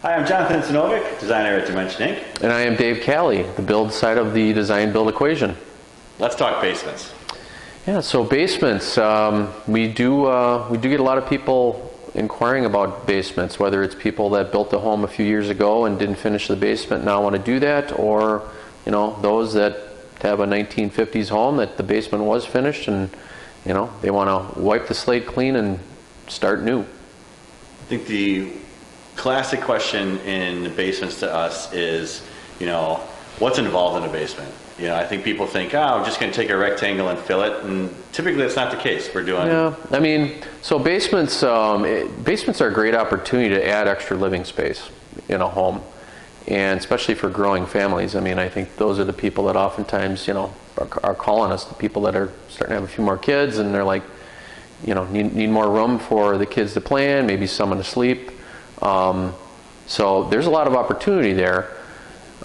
Hi, I'm Jonathan Sinovic, designer at Dimension Inc. And I am Dave Calley, the build side of the design build equation. Let's talk basements. Yeah, so basements, we do get a lot of people inquiring about basements, whether it's people that built a home a few years ago and didn't finish the basement now want to do that, or those that have a 1950s home that the basement was finished and they want to wipe the slate clean and start new. I think the classic question in basements to us is, what's involved in a basement? I think people think, I'm just going to take a rectangle and fill it, and typically that's not the case. We're doing... Yeah, so basements are a great opportunity to add extra living space in a home, and especially for growing families. I think those are the people that oftentimes, are calling us, the people that are starting to have a few more kids, and they're like, need more room for the kids to play in, maybe someone to sleep. So there's a lot of opportunity there.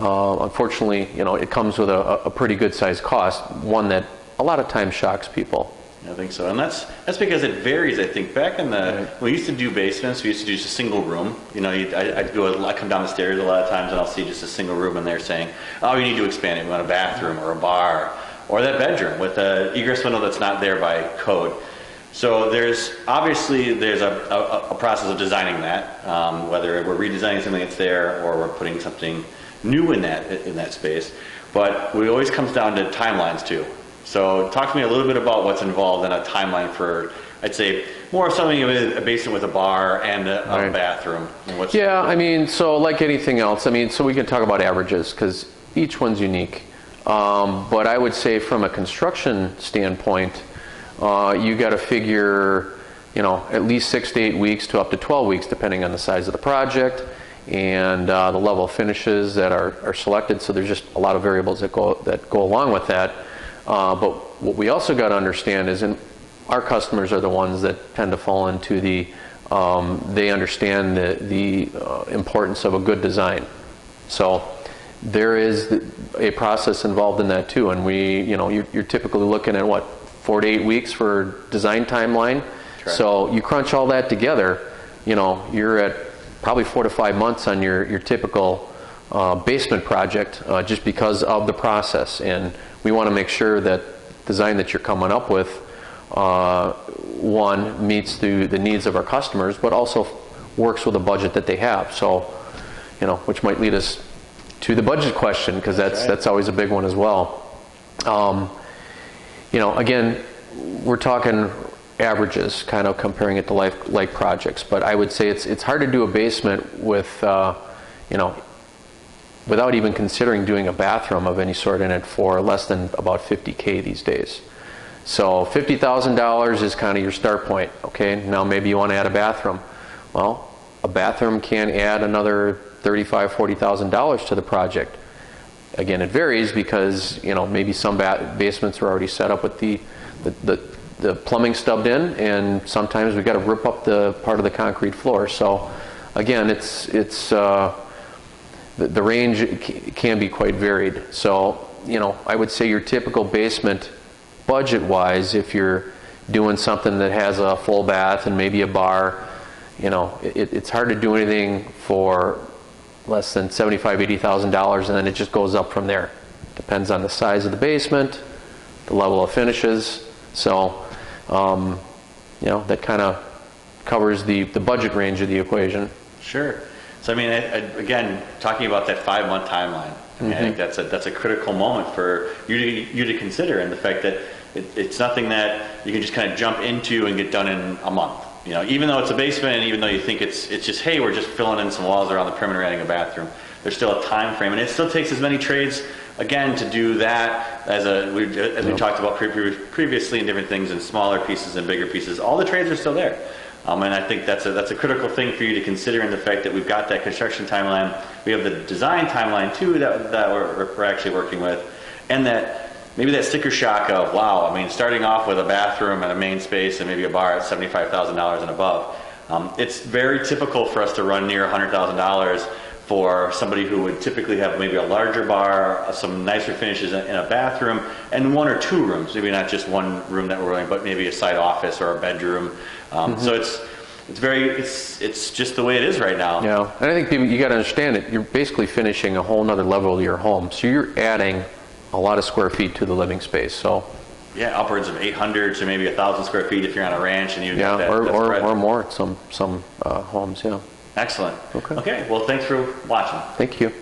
Unfortunately, it comes with a pretty good sized cost, one that a lot of times shocks people. I think so, and that's because it varies. I think back in when we used to do basements, we used to do just a single room. I come down the stairs a lot of times and I'll see just a single room, and they're saying, "Oh, you need to expand it. We want a bathroom or a bar or that bedroom with an egress window that's not there by code." So there's a process of designing that, whether we're redesigning something that's there or we're putting something new in that space. But it always comes down to timelines too. So talk to me a little bit about what's involved in a timeline for, I'd say, more of something of a basement with a bar and a bathroom. So like anything else, so we can talk about averages because each one's unique. But I would say from a construction standpoint, you got to figure, at least 6 to 8 weeks to up to 12 weeks, depending on the size of the project and the level of finishes that are selected. So there's just a lot of variables that go along with that. But what we also got to understand is, our customers are the ones that tend to fall into they understand the importance of a good design. So there is a process involved in that too, and you're typically looking at 4 to 8 weeks for design timeline. Correct. So you crunch all that together, you're at probably 4 to 5 months on your typical basement project, just because of the process. And we want to make sure that design that you're coming up with, one, meets the needs of our customers, but also works with the budget that they have. So, which might lead us to the budget question, because that's always a big one as well. Again, we're talking averages, kind of comparing it to like projects, but I would say it's hard to do a basement with, without even considering doing a bathroom of any sort in it for less than about $50K these days. So $50,000 is kind of your start point. Okay, now maybe you want to add a bathroom. Well, a bathroom can add another $35,000, $40,000 to the project. Again, it varies because maybe some basements are already set up with the plumbing stubbed in, and sometimes we've got to rip up the part of the concrete floor. So again, the range can be quite varied. So I would say your typical basement, budget-wise, if you're doing something that has a full bath and maybe a bar, it's hard to do anything for less than $75,000, $80,000, and then it just goes up from there. Depends on the size of the basement, the level of finishes. So, that kind of covers the budget range of the equation. Sure. So, again, talking about that 5-month timeline, I think that's a critical moment for you to consider, and the fact that it's nothing that you can just kind of jump into and get done in a month. Even though it's a basement, and even though you think it's just, hey, we're just filling in some walls around the perimeter, adding a bathroom, there's still a time frame, and it still takes as many trades, again, to do that as we talked about previously in different things, in smaller pieces and bigger pieces. All the trades are still there. And I think that's a critical thing for you to consider, in the fact that we've got that construction timeline, we have the design timeline too that we're actually working with, and that maybe that sticker shock of, wow, starting off with a bathroom and a main space and maybe a bar at $75,000 and above. It's very typical for us to run near $100,000 for somebody who would typically have maybe a larger bar, some nicer finishes in a bathroom, and 1 or 2 rooms. Maybe not just one room that we're running, but maybe a side office or a bedroom. So it's just the way it is right now. Yeah, and I think people, you got to understand it. You're basically finishing a whole nother level of your home, so you're adding a lot of square feet to the living space. So Yeah, upwards of 800 to maybe 1,000 square feet if you're on a ranch and you yeah, got that, or, that or, spread. or more at some homes. Yeah. Excellent. Okay. Okay, well, thanks for watching. Thank you.